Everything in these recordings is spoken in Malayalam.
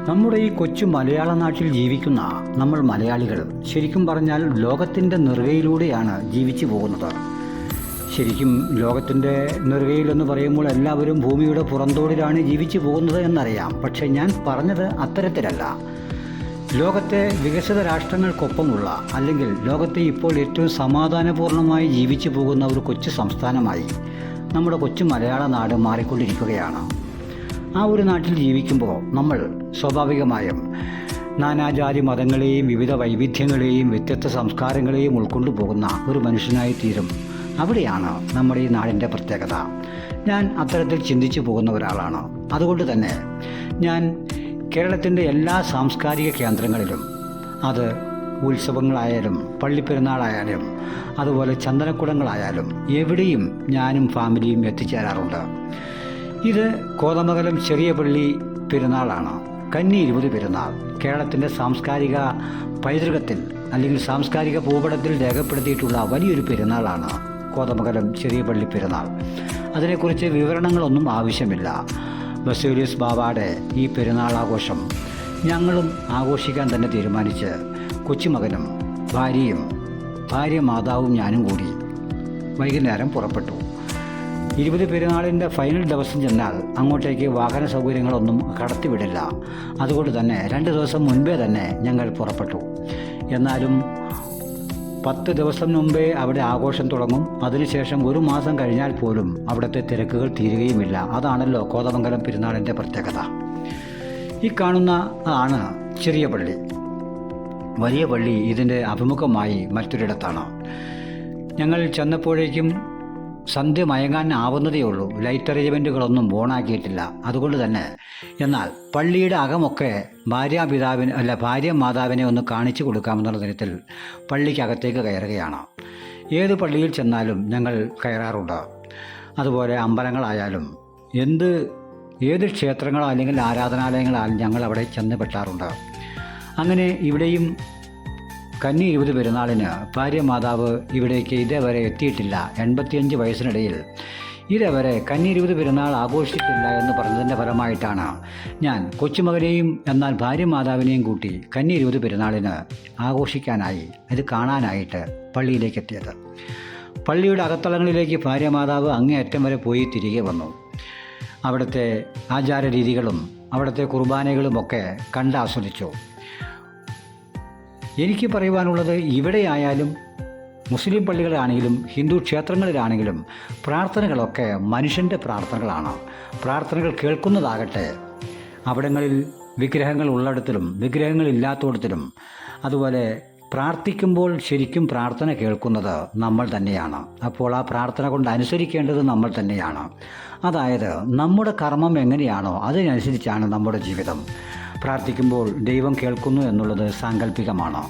നമ്മുടെ ഈ കൊച്ചു മലയാള നാട്ടിൽ ജീവിക്കുന്ന നമ്മൾ മലയാളികൾ ശരിക്കും പറഞ്ഞാൽ ലോകത്തിൻ്റെ നെറുകയിലൂടെയാണ് ജീവിച്ചു പോകുന്നത്. ശരിക്കും ലോകത്തിൻ്റെ നെറുകയിലെന്ന് പറയുമ്പോൾ എല്ലാവരും ഭൂമിയുടെ പുറന്തോടിലാണ് ജീവിച്ചു പോകുന്നത് എന്നറിയാം. പക്ഷേ ഞാൻ പറഞ്ഞത് അത്തരത്തിലല്ല. ലോകത്തെ വികസിത രാഷ്ട്രങ്ങൾക്കൊപ്പമുള്ള അല്ലെങ്കിൽ ലോകത്തെ ഇപ്പോൾ ഏറ്റവും സമാധാനപൂർണ്ണമായി ജീവിച്ചു പോകുന്ന ഒരു കൊച്ചു സംസ്ഥാനമായി നമ്മുടെ കൊച്ചു മലയാള നാട് മാറിക്കൊണ്ടിരിക്കുകയാണ്. ആ ഒരു നാട്ടിൽ ജീവിക്കുമ്പോൾ നമ്മൾ സ്വാഭാവികമായും നാനാജാതി മതങ്ങളെയും വിവിധ വൈവിധ്യങ്ങളെയും വ്യത്യസ്ത സംസ്കാരങ്ങളെയും ഉൾക്കൊണ്ടു പോകുന്ന ഒരു മനുഷ്യനായി തീരും. അവിടെയാണ് നമ്മുടെ ഈ നാടിൻ്റെ പ്രത്യേകത. ഞാൻ അത്തരത്തിൽ ചിന്തിച്ചു പോകുന്ന ഒരാളാണ്. അതുകൊണ്ട് തന്നെ ഞാൻ കേരളത്തിൻ്റെ എല്ലാ സാംസ്കാരിക കേന്ദ്രങ്ങളിലും, അത് ഉത്സവങ്ങളായാലും പള്ളിപ്പെരുന്നാളായാലും അതുപോലെ ചന്ദനക്കുടങ്ങളായാലും എവിടെയും ഞാനും ഫാമിലിയും എത്തിച്ചേരാറുണ്ട്. ഇത് കോതമംഗലം ചെറിയ പള്ളി പെരുന്നാളാണ്. കന്നി 20 പെരുന്നാൾ കേരളത്തിൻ്റെ സാംസ്കാരിക പൈതൃകത്തിൽ അല്ലെങ്കിൽ സാംസ്കാരിക ഭൂപടത്തിൽ രേഖപ്പെടുത്തിയിട്ടുള്ള വലിയൊരു പെരുന്നാളാണ് കോതമംഗലം ചെറിയ പള്ളി പെരുന്നാൾ. അതിനെക്കുറിച്ച് വിവരണങ്ങളൊന്നും ആവശ്യമില്ല. ബസേലിയസ് ബാബയുടെ ഈ പെരുന്നാൾ ആഘോഷം ഞങ്ങളും ആഘോഷിക്കാൻ തന്നെ തീരുമാനിച്ച് കൊച്ചുമകനും ഭാര്യ മാതാവും ഞാനും കൂടി വൈകുന്നേരം പുറപ്പെട്ടു. 20 പെരുന്നാളിൻ്റെ ഫൈനൽ ദിവസം ചെന്നാൽ അങ്ങോട്ടേക്ക് വാഹന സൗകര്യങ്ങളൊന്നും കടത്തിവിടില്ല. അതുകൊണ്ട് തന്നെ 2 ദിവസം മുൻപേ തന്നെ ഞങ്ങൾ പുറപ്പെട്ടു. എന്നാലും 10 ദിവസം മുമ്പേ അവിടെ ആഘോഷം തുടങ്ങും. അതിനുശേഷം 1 മാസം കഴിഞ്ഞാൽ പോലും അവിടുത്തെ തിരക്കുകൾ തീരുകയുമില്ല. അതാണല്ലോ കോതമംഗലം പെരുന്നാളിൻ്റെ പ്രത്യേകത. ഈ കാണുന്ന ആണ് ചെറിയ പള്ളി. വലിയ പള്ളി ഇതിൻ്റെ അഭിമുഖമായി മറ്റൊരിടത്താണ്. ഞങ്ങൾ ചെന്നപ്പോഴേക്കും സന്ധ്യ മയങ്ങാൻ ആവുന്നതേ ഉള്ളൂ. ലൈറ്റ് അറേഞ്ച്മെൻറ്റുകളൊന്നും ഓണാക്കിയിട്ടില്ല. അതുകൊണ്ട് തന്നെ എന്നാൽ പള്ളിയുടെ അകമൊക്കെ ഭാര്യ മാതാവിനെ ഒന്ന് കാണിച്ചു കൊടുക്കാമെന്നുള്ള തരത്തിൽ പള്ളിക്കകത്തേക്ക് കയറുകയാണ്. ഏത് പള്ളിയിൽ ചെന്നാലും ഞങ്ങൾ കയറാറുണ്ട്. അതുപോലെ അമ്പലങ്ങളായാലും ഏത് ക്ഷേത്രങ്ങളോ അല്ലെങ്കിൽ ആരാധനാലയങ്ങളായാലും ഞങ്ങൾ അവിടെ ചെന്ന് പെട്ടാറുണ്ട്. അങ്ങനെ ഇവിടെയും കന്നി 20 പെരുന്നാളിന് ഭാര്യ മാതാവ് ഇവിടേക്ക് ഇതേവരെ എത്തിയിട്ടില്ല. 85 വയസ്സിനിടയിൽ ഇതേവരെ കന്നി 20 പെരുന്നാൾ ആഘോഷിച്ചിട്ടില്ല എന്ന് പറഞ്ഞതിൻ്റെ ഫലമായിട്ടാണ് ഞാൻ കൊച്ചുമകനെയും എന്നാൽ ഭാര്യ മാതാവിനെയും കൂട്ടി കന്നി 20 പെരുന്നാളിന് ആഘോഷിക്കാനായി അത് കാണാനായിട്ട് പള്ളിയിലേക്ക് എത്തിയത്. പള്ളിയുടെ അകത്തളങ്ങളിലേക്ക് ഭാര്യ മാതാവ് അങ്ങേയറ്റം വരെ പോയി തിരികെ വന്നു. അവിടുത്തെ ആചാര രീതികളും അവിടുത്തെ കുർബാനകളുമൊക്കെ കണ്ടാസ്വദിച്ചു. എനിക്ക് പറയുവാനുള്ളത്, ഇവിടെയായാലും മുസ്ലിം പള്ളികളാണെങ്കിലും ഹിന്ദു ക്ഷേത്രങ്ങളിലാണെങ്കിലും പ്രാർത്ഥനകളൊക്കെ മനുഷ്യൻ്റെ പ്രാർത്ഥനകളാണ്. പ്രാർത്ഥനകൾ കേൾക്കുന്നതാകട്ടെ അവിടങ്ങളിൽ വിഗ്രഹങ്ങൾ ഉള്ളിടത്തിലും വിഗ്രഹങ്ങളില്ലാത്തയിടത്തിലും. അതുപോലെ പ്രാർത്ഥിക്കുമ്പോൾ ശരിക്കും പ്രാർത്ഥന കേൾക്കുന്നത് നമ്മൾ തന്നെയാണ്. അപ്പോൾ ആ പ്രാർത്ഥന കൊണ്ട് അനുസരിക്കേണ്ടത് നമ്മൾ തന്നെയാണ്. അതായത് നമ്മുടെ കർമ്മം എങ്ങനെയാണോ അതിനനുസരിച്ചാണ് നമ്മുടെ ജീവിതം. പ്രാർത്ഥിക്കുമ്പോൾ ദൈവം കേൾക്കുന്നു എന്നുള്ളത് സാങ്കല്പികമാണ്.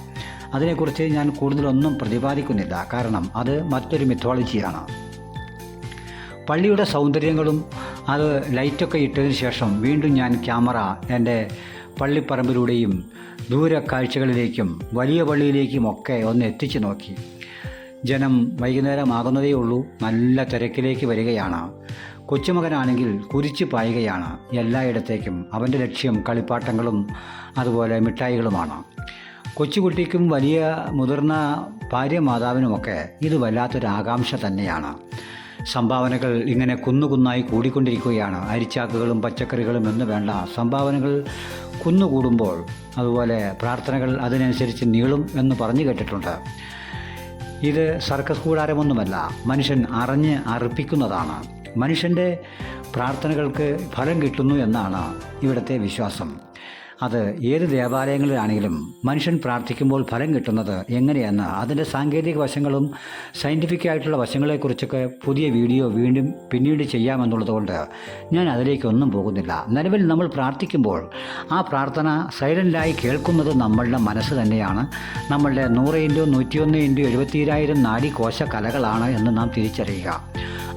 അതിനെക്കുറിച്ച് ഞാൻ കൂടുതലൊന്നും പ്രതിപാദിക്കുന്നില്ല. കാരണം അത് മറ്റൊരു മിത്തോളജിയാണ്. പള്ളിയുടെ സൗന്ദര്യങ്ങളും അത് ലൈറ്റൊക്കെ ഇട്ടതിന് ശേഷം വീണ്ടും ഞാൻ ക്യാമറ എൻ്റെ പള്ളിപ്പറമ്പിലൂടെയും ദൂര കാഴ്ചകളിലേക്കും വലിയ പള്ളിയിലേക്കുമൊക്കെ ഒന്ന് എത്തിച്ചു നോക്കി. ജനം വൈകുന്നേരമാകുന്നതേ ഉള്ളൂ. നല്ല തിരക്കിലേക്ക് വരികയാണ്. കൊച്ചുമകനാണെങ്കിൽ കുരിച്ചു പായുകയാണ് എല്ലായിടത്തേക്കും. അവൻ്റെ ലക്ഷ്യം കളിപ്പാട്ടങ്ങളും അതുപോലെ മിഠായികളുമാണ്. കൊച്ചുകുട്ടിക്കും വലിയ മുതിർന്ന ഭാര്യ മാതാവിനുമൊക്കെ ഇത് വല്ലാത്തൊരു ആകാംക്ഷ തന്നെയാണ്. സംഭാവനകൾ ഇങ്ങനെ കുന്നുകുന്നായി കൂടിക്കൊണ്ടിരിക്കുകയാണ്. അരിച്ചാക്കുകളും പച്ചക്കറികളും എന്ന് വേണ്ട, സംഭാവനകൾ കുന്നുകൂടുമ്പോൾ അതുപോലെ പ്രാർത്ഥനകൾ അതിനനുസരിച്ച് നീളും എന്ന് പറഞ്ഞു കേട്ടിട്ടുണ്ട്. ഇത് സർക്കസ് കൂടാരമൊന്നുമല്ല, മനുഷ്യൻ അറിഞ്ഞ് അർപ്പിക്കുന്നതാണ്. മനുഷ്യൻ്റെ പ്രാർത്ഥനകൾക്ക് ഫലം കിട്ടുന്നു എന്നാണ് ഇവിടുത്തെ വിശ്വാസം. അത് ഏത് ദേവാലയങ്ങളിലാണെങ്കിലും മനുഷ്യൻ പ്രാർത്ഥിക്കുമ്പോൾ ഫലം കിട്ടുന്നത് എങ്ങനെയെന്ന് അതിൻ്റെ സാങ്കേതിക വശങ്ങളും സയൻറ്റിഫിക്കായിട്ടുള്ള വശങ്ങളെക്കുറിച്ചൊക്കെ പുതിയ വീഡിയോ പിന്നീട് ചെയ്യാമെന്നുള്ളതുകൊണ്ട് ഞാൻ അതിലേക്കൊന്നും പോകുന്നില്ല. നിലവിൽ നമ്മൾ പ്രാർത്ഥിക്കുമ്പോൾ ആ പ്രാർത്ഥന സൈലൻ്റായി കേൾക്കുന്നത് നമ്മളുടെ മനസ്സ് തന്നെയാണ്. നമ്മളുടെ 100 × 101 × 72,000 നാഡീകോശ കലകളാണ് എന്ന് നാം തിരിച്ചറിയുക.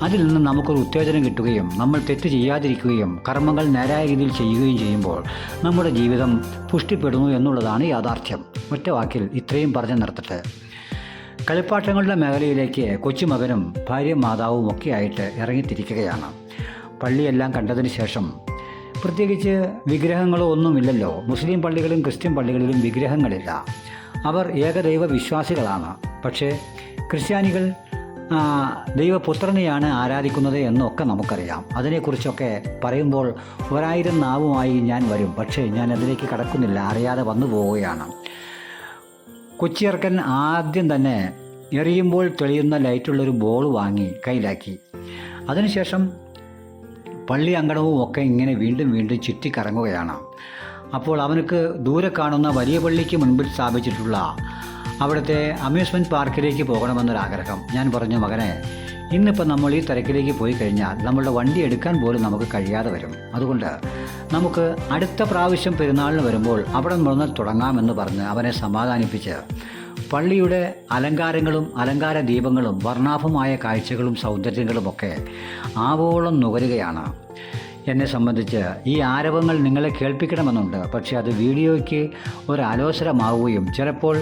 അതിൽ നിന്ന് നമുക്കൊരു ഉത്തേജനം കിട്ടുകയും നമ്മൾ തെറ്റ് ചെയ്യാതിരിക്കുകയും കർമ്മങ്ങൾ നേരായ രീതിയിൽ ചെയ്യുകയും ചെയ്യുമ്പോൾ നമ്മുടെ ജീവിതം പുഷ്ടിപ്പെടുന്നു എന്നുള്ളതാണ് യാഥാർത്ഥ്യം. ഒറ്റ വാക്കിൽ ഇത്രയും പറഞ്ഞു നിർത്തട്ടെ. കളിപ്പാട്ടങ്ങളുടെ മേഖലയിലേക്ക് കൊച്ചുമകനും ഭാര്യ മാതാവും ഒക്കെ ആയിട്ട് ഇറങ്ങിത്തിരിക്കുകയാണ്. പള്ളിയെല്ലാം കണ്ടതിന് ശേഷം പ്രത്യേകിച്ച് വിഗ്രഹങ്ങളോ ഒന്നുമില്ലല്ലോ. മുസ്ലിം പള്ളികളിലും ക്രിസ്ത്യൻ പള്ളികളിലും വിഗ്രഹങ്ങളില്ല. അവർ ഏകദൈവ വിശ്വാസികളാണ്. പക്ഷേ ക്രിസ്ത്യാനികൾ ദൈവപുത്രനെയാണ് ആരാധിക്കുന്നത് എന്നൊക്കെ നമുക്കറിയാം. അതിനെക്കുറിച്ചൊക്കെ പറയുമ്പോൾ 1000 നാവുമായി ഞാൻ വരും. പക്ഷേ ഞാൻ അതിലേക്ക് കടക്കുന്നില്ല, അറിയാതെ വന്നു പോവുകയാണ്. കൊച്ചിയർക്കൻ ആദ്യം തന്നെ എറിയുമ്പോൾ തെളിയുന്ന ലൈറ്റുള്ളൊരു ബോൾ വാങ്ങി കയ്യിലാക്കി. അതിനുശേഷം പള്ളി അങ്കണവും ഒക്കെ ഇങ്ങനെ വീണ്ടും വീണ്ടും ചുറ്റിക്കറങ്ങുകയാണ്. അപ്പോൾ അവനക്ക് ദൂരെ കാണുന്ന വലിയ പള്ളിക്ക് മുൻപിൽ സ്ഥാപിച്ചിട്ടുള്ള അവിടുത്തെ അമ്യൂസ്മെൻറ്റ് പാർക്കിലേക്ക് പോകണമെന്നൊരാഗ്രഹം. ഞാൻ പറഞ്ഞു, മകനെ, ഇന്നിപ്പോൾ നമ്മൾ ഈ തിരക്കിലേക്ക് പോയി കഴിഞ്ഞാൽ നമ്മളുടെ വണ്ടി എടുക്കാൻ പോലും നമുക്ക് കഴിയാതെ വരും. അതുകൊണ്ട് നമുക്ക് അടുത്ത പ്രാവശ്യം പെരുന്നാളിന് വരുമ്പോൾ അവിടെ നിന്ന് തുടങ്ങാമെന്ന് പറഞ്ഞ് അവനെ സമാധാനിപ്പിച്ച് പള്ളിയുടെ അലങ്കാരങ്ങളും അലങ്കാര ദീപങ്ങളും വർണ്ണാഭമായ കാഴ്ചകളും സൗന്ദര്യങ്ങളുമൊക്കെ ആവോളം നുകരുകയാണ്. എന്നെ സംബന്ധിച്ച് ഈ ആരവങ്ങൾ നിങ്ങളെ കേൾപ്പിക്കണമെന്നുണ്ട്. പക്ഷേ അത് വീഡിയോയ്ക്ക് ഒരു അലോസരമാവുകയും ചിലപ്പോൾ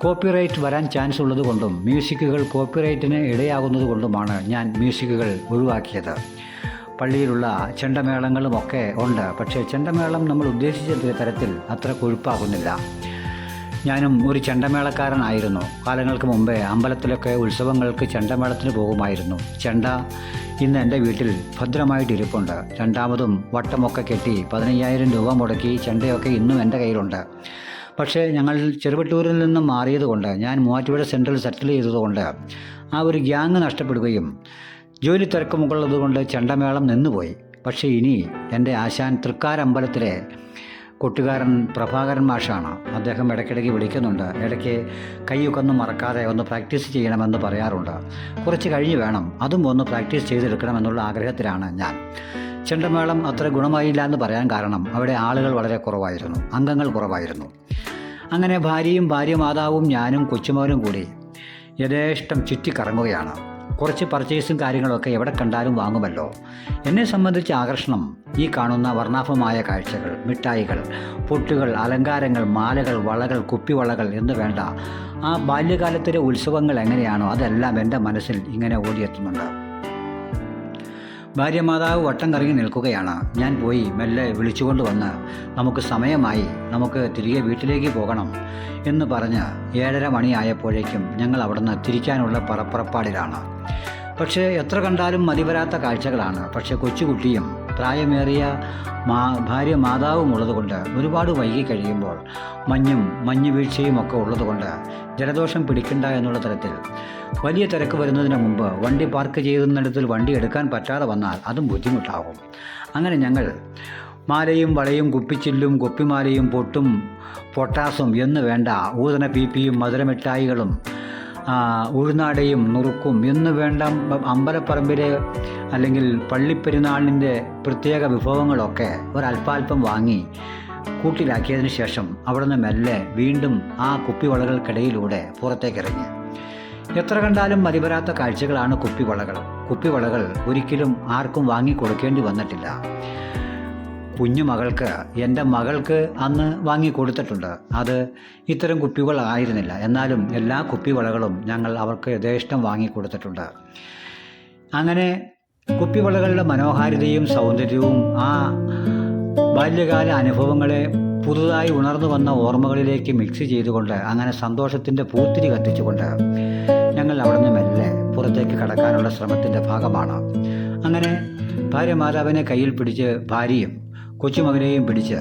കോപ്പിറൈറ്റ് വരാൻ ചാൻസ് ഉള്ളതുകൊണ്ടും മ്യൂസിക്കുകൾ കോപ്പിറൈറ്റിന് ഇടയാകുന്നത് കൊണ്ടുമാണ് ഞാൻ മ്യൂസിക്കുകൾ ഒഴിവാക്കിയത്. പള്ളിയിലുള്ള ചെണ്ടമേളങ്ങളുമൊക്കെ ഉണ്ട്. പക്ഷേ ചെണ്ടമേളം നമ്മൾ ഉദ്ദേശിച്ച തരത്തിൽ അത്ര കൊഴുപ്പാകുന്നില്ല. ഞാനും ഒരു ചെണ്ടമേളക്കാരനായിരുന്നു. കാലങ്ങൾക്ക് മുമ്പേ അമ്പലത്തിലൊക്കെ ഉത്സവങ്ങൾക്ക് ചെണ്ടമേളത്തിന് പോകുമായിരുന്നു. ചെണ്ട ഇന്ന് എൻ്റെ വീട്ടിൽ ഭദ്രമായിട്ട് ഇരിപ്പുണ്ട്. രണ്ടാമതും വട്ടമൊക്കെ കെട്ടി 15,000 രൂപ മുടക്കി ചെണ്ടയൊക്കെ ഇന്നും എൻ്റെ കയ്യിലുണ്ട്. പക്ഷേ ഞങ്ങൾ ചെറുവട്ടൂരിൽ നിന്നും മാറിയതുകൊണ്ട്, ഞാൻ മൂവാറ്റുപുഴ സെൻട്രൽ സെറ്റിൽ ചെയ്തതുകൊണ്ട് ആ ഒരു ഗ്യാങ് നഷ്ടപ്പെടുകയും ജോലി തിരക്കുമുള്ളതുകൊണ്ട് ചെണ്ടമേളം നിന്നുപോയി. പക്ഷേ ഇനി എൻ്റെ ആശാൻ തൃക്കാരമ്പലത്തിലെ കൊട്ടുകാരൻ പ്രഭാകരൻ മാഷാണ്. അദ്ദേഹം ഇടയ്ക്കിടയ്ക്ക് വിളിക്കുന്നുണ്ട്. ഇടയ്ക്ക് കൈയൊക്കെ ഒന്നും മറക്കാതെ ഒന്ന് പ്രാക്ടീസ് ചെയ്യണമെന്ന് പറയാറുണ്ട്. കുറച്ച് കഴിഞ്ഞ് വേണം അതും ഒന്ന് പ്രാക്ടീസ് ചെയ്തെടുക്കണമെന്നുള്ള ആഗ്രഹത്തിലാണ് ഞാൻ. ചെണ്ടമേളം അത്ര ഗുണമായില്ല എന്ന് പറയാൻ കാരണം അവിടെ ആളുകൾ വളരെ കുറവായിരുന്നു, അംഗങ്ങൾ കുറവായിരുന്നു. അങ്ങനെ ഭാര്യ മാതാവും ഞാനും കൊച്ചുമോനും കൂടി യഥേഷ്ടം ചുറ്റിക്കറങ്ങുകയാണ്. കുറച്ച് പർച്ചേസും കാര്യങ്ങളൊക്കെ എവിടെ കണ്ടാലും വാങ്ങുമല്ലോ. എന്നെ സംബന്ധിച്ച ആകർഷണം ഈ കാണുന്ന വർണ്ണാഭമായ കാഴ്ചകൾ, മിഠായികൾ, പൊട്ടുകൾ, അലങ്കാരങ്ങൾ, മാലകൾ, വളകൾ, കുപ്പിവളകൾ എന്ന് വേണ്ട ആ ബാല്യകാലത്തിലെ ഉത്സവങ്ങൾ എങ്ങനെയാണോ അതെല്ലാം എൻ്റെ മനസ്സിൽ ഇങ്ങനെ ഓടിയെത്തുന്നുണ്ട്. മാതാവ് വട്ടം കറങ്ങി നിൽക്കുകയാണ്. ഞാൻ പോയി മെല്ലെ വിളിച്ചുകൊണ്ട് വന്ന്, നമുക്ക് സമയമായി, നമുക്ക് തിരികെ വീട്ടിലേക്ക് പോകണം എന്ന് പറഞ്ഞ് 7:30 മണിയായപ്പോഴേക്കും ഞങ്ങൾ അവിടുന്ന് തിരിക്കാനുള്ള പുറപ്പാടിലാണ്. പക്ഷേ എത്ര കണ്ടാലും മതിവരാത്ത കാഴ്ചകളാണ്. പക്ഷേ കൊച്ചുകുട്ടിയും പ്രായമേറിയ ഭാര്യ മാതാവും ഉള്ളതുകൊണ്ട് ഒരുപാട് വൈകി കഴിയുമ്പോൾ മഞ്ഞ് വീഴ്ചയും ഒക്കെ ഉള്ളതുകൊണ്ട് ജലദോഷം പിടിക്കണ്ട എന്നുള്ള തരത്തിൽ വലിയ തിരക്ക് വരുന്നതിന് മുമ്പ് വണ്ടി പാർക്ക് ചെയ്യുന്നിടത്തിൽ വണ്ടി എടുക്കാൻ പറ്റാതെ വന്നാൽ അതും ബുദ്ധിമുട്ടാകും. അങ്ങനെ ഞങ്ങൾ മാലയും വളയും കുപ്പിച്ചില്ലും കുപ്പിമാലയും പൊട്ടും പൊട്ടാസും എന്ന് വേണ്ട ഊതന പീപ്പിയും മധുരമിഠായികളും ഉഴുന്നാടയും നുറുക്കും എന്ന് വേണ്ട അമ്പലപ്പറമ്പിലെ അല്ലെങ്കിൽ പള്ളിപ്പെരുന്നാളിൻ്റെ പ്രത്യേക വിഭവങ്ങളൊക്കെ ഒരല്പാൽപ്പം വാങ്ങി കൂട്ടിലാക്കിയതിന് ശേഷം അവിടുന്ന് മെല്ലെ വീണ്ടും ആ കുപ്പിവളകൾക്കിടയിലൂടെ പുറത്തേക്കിറങ്ങി. എത്ര കണ്ടാലും മതിവരാത്ത കാഴ്ചകളാണ് കുപ്പിവളകൾ ഒരിക്കലും ആർക്കും വാങ്ങിക്കൊടുക്കേണ്ടി വന്നിട്ടില്ല. കുഞ്ഞുമകൾക്ക്, എൻ്റെ മകൾക്ക് അന്ന് വാങ്ങിക്കൊടുത്തിട്ടുണ്ട്. അത് ഇത്തരം കുപ്പികളായിരുന്നില്ല. എന്നാലും എല്ലാ കുപ്പിവളകളും ഞങ്ങൾ അവർക്ക് യഥേഷ്ടം വാങ്ങിക്കൊടുത്തിട്ടുണ്ട്. അങ്ങനെ കുപ്പിവളകളുടെ മനോഹാരിതയും സൗന്ദര്യവും ആ ബാല്യകാല അനുഭവങ്ങളെ പുതുതായി ഉണർന്നു വന്ന ഓർമ്മകളിലേക്ക് മിക്സ് ചെയ്തുകൊണ്ട്, അങ്ങനെ സന്തോഷത്തിൻ്റെ പൂത്തിരി കത്തിച്ചുകൊണ്ട് ഞങ്ങൾ അവിടുന്ന് മെല്ലെ പുറത്തേക്ക് കടക്കാനുള്ള ശ്രമത്തിൻ്റെ ഭാഗമാണ്. അങ്ങനെ മാതാവിനെ കയ്യിൽ പിടിച്ച് ഭാര്യയും കൊച്ചുമകനെയും പിടിച്ച്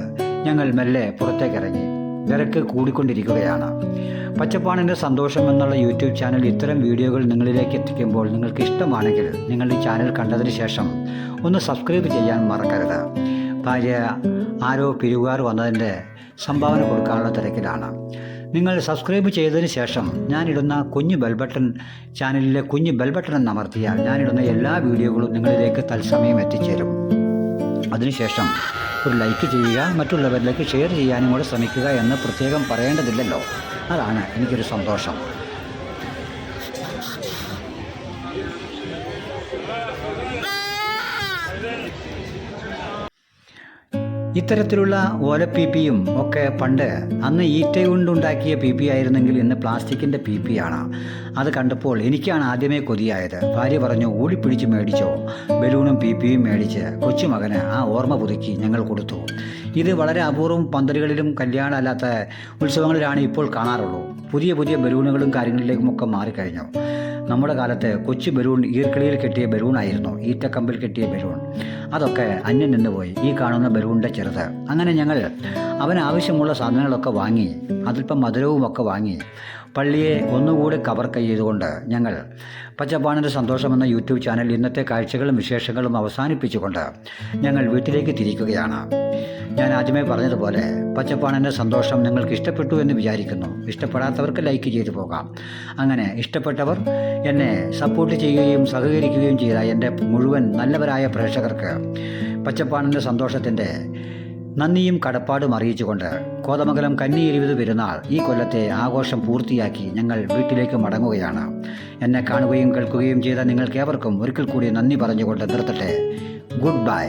ഞങ്ങൾ മെല്ലെ പുറത്തേക്കിറങ്ങി. തിരക്ക് കൂടിക്കൊണ്ടിരിക്കുകയാണ്. പച്ചപ്പാണിൻ്റെ സന്തോഷം എന്നുള്ള യൂട്യൂബ് ചാനൽ ഇത്തരം വീഡിയോകൾ നിങ്ങളിലേക്ക് എത്തിക്കുമ്പോൾ നിങ്ങൾക്ക് ഇഷ്ടമാണെങ്കിൽ നിങ്ങൾ ഈ ചാനൽ കണ്ടതിന് ശേഷം ഒന്ന് സബ്സ്ക്രൈബ് ചെയ്യാൻ മറക്കരുത്. ഭാര്യ ആരോ പിരിവുകാർ വന്നതിൻ്റെ സംഭാവന കൊടുക്കാനുള്ള തിരക്കിലാണ്. നിങ്ങൾ സബ്സ്ക്രൈബ് ചെയ്തതിന് ശേഷം ഞാനിടുന്ന കുഞ്ഞ് ബെൽബട്ടൺ ചാനലിലെ കുഞ്ഞ് ബെൽബട്ടൺ എന്ന് അമർത്തിയാൽ ഞാനിടുന്ന എല്ലാ വീഡിയോകളും നിങ്ങളിലേക്ക് തത്സമയം എത്തിച്ചേരും. അതിനുശേഷം ഒരു ലൈക്ക് ചെയ്യുക, മറ്റുള്ളവരിലേക്ക് ഷെയർ ചെയ്യാനും കൂടെ ശ്രമിക്കുക എന്ന് പ്രത്യേകം പറയേണ്ടതില്ലല്ലോ. അതാണ് എനിക്കൊരു സന്തോഷം. ഇത്തരത്തിലുള്ള ഓലപ്പീപ്പിയും ഒക്കെ പണ്ട് അന്ന് ഈറ്റ കൊണ്ടുണ്ടാക്കിയ പീപ്പി ആയിരുന്നെങ്കിൽ ഇന്ന് പ്ലാസ്റ്റിക്കിൻ്റെ പീപ്പിയാണ്. അത് കണ്ടപ്പോൾ എനിക്കാണ് ആദ്യമേ കൊതിയായത്. ഭാര്യ പറഞ്ഞു, ഓടിപ്പിടിച്ച് മേടിച്ചോ. ബലൂണും പീപ്പിയും മേടിച്ച് കൊച്ചുമകന് ആ ഓർമ്മ പുതുക്കി ഞങ്ങൾ കൊടുത്തു. ഇത് വളരെ അപൂർവം പന്തലുകളിലും കല്യാണം അല്ലാത്ത ഉത്സവങ്ങളിലാണ് ഇപ്പോൾ കാണാറുള്ളൂ. പുതിയ പുതിയ ബലൂണുകളും കാര്യങ്ങളിലേക്കുമൊക്കെ മാറിക്കഴിഞ്ഞു. നമ്മുടെ കാലത്ത് കൊച്ചു ബലൂൺ ഈർക്കിളിയിൽ കെട്ടിയ ബലൂണായിരുന്നു, ഈറ്റക്കമ്പിൽ കെട്ടിയ ബലൂൺ. അതൊക്കെ അന്യം നിന്നുപോയി. ഈ കാണുന്ന ബലൂണിൻ്റെ ചെറുത്. അങ്ങനെ ഞങ്ങൾ അവനാവശ്യമുള്ള സാധനങ്ങളൊക്കെ വാങ്ങി, അതിൽപ്പം മധുരവുമൊക്കെ വാങ്ങി പള്ളിയെ ഒന്നുകൂടി കവർ ചെയ്തുകൊണ്ട് ഞങ്ങൾ പച്ചപ്പാണിൻ്റെ സന്തോഷം എന്ന യൂട്യൂബ് ചാനൽ ഇന്നത്തെ കാഴ്ചകളും വിശേഷങ്ങളും അവസാനിപ്പിച്ചുകൊണ്ട് ഞങ്ങൾ വീട്ടിലേക്ക് തിരിക്കുകയാണ്. ഞാൻ ആദ്യമേ പറഞ്ഞതുപോലെ പച്ചപ്പാണിൻ്റെ സന്തോഷം നിങ്ങൾക്ക് ഇഷ്ടപ്പെട്ടു എന്ന് വിചാരിക്കുന്നു. ഇഷ്ടപ്പെടാത്തവർക്ക് ലൈക്ക് ചെയ്തു പോകാം. അങ്ങനെ ഇഷ്ടപ്പെട്ടവർ എന്നെ സപ്പോർട്ട് ചെയ്യുകയും സഹകരിക്കുകയും ചെയ്ത എൻ്റെ മുഴുവൻ നല്ലവരായ പ്രേക്ഷകർക്ക് പച്ചപ്പാണിൻ്റെ സന്തോഷത്തിൻ്റെ നന്ദിയും കടപ്പാടും അറിയിച്ചുകൊണ്ട് കോതമംഗലം കന്നി 20 പെരുന്നാൾ ഈ കൊല്ലത്തെ ആഘോഷം പൂർത്തിയാക്കി ഞങ്ങൾ വീട്ടിലേക്ക് മടങ്ങുകയാണ്. എന്നെ കാണുകയും കേൾക്കുകയും ചെയ്ത നിങ്ങൾക്കേവർക്കും ഒരിക്കൽ കൂടി നന്ദി പറഞ്ഞുകൊണ്ട് നിർത്തട്ടെ. Good bye.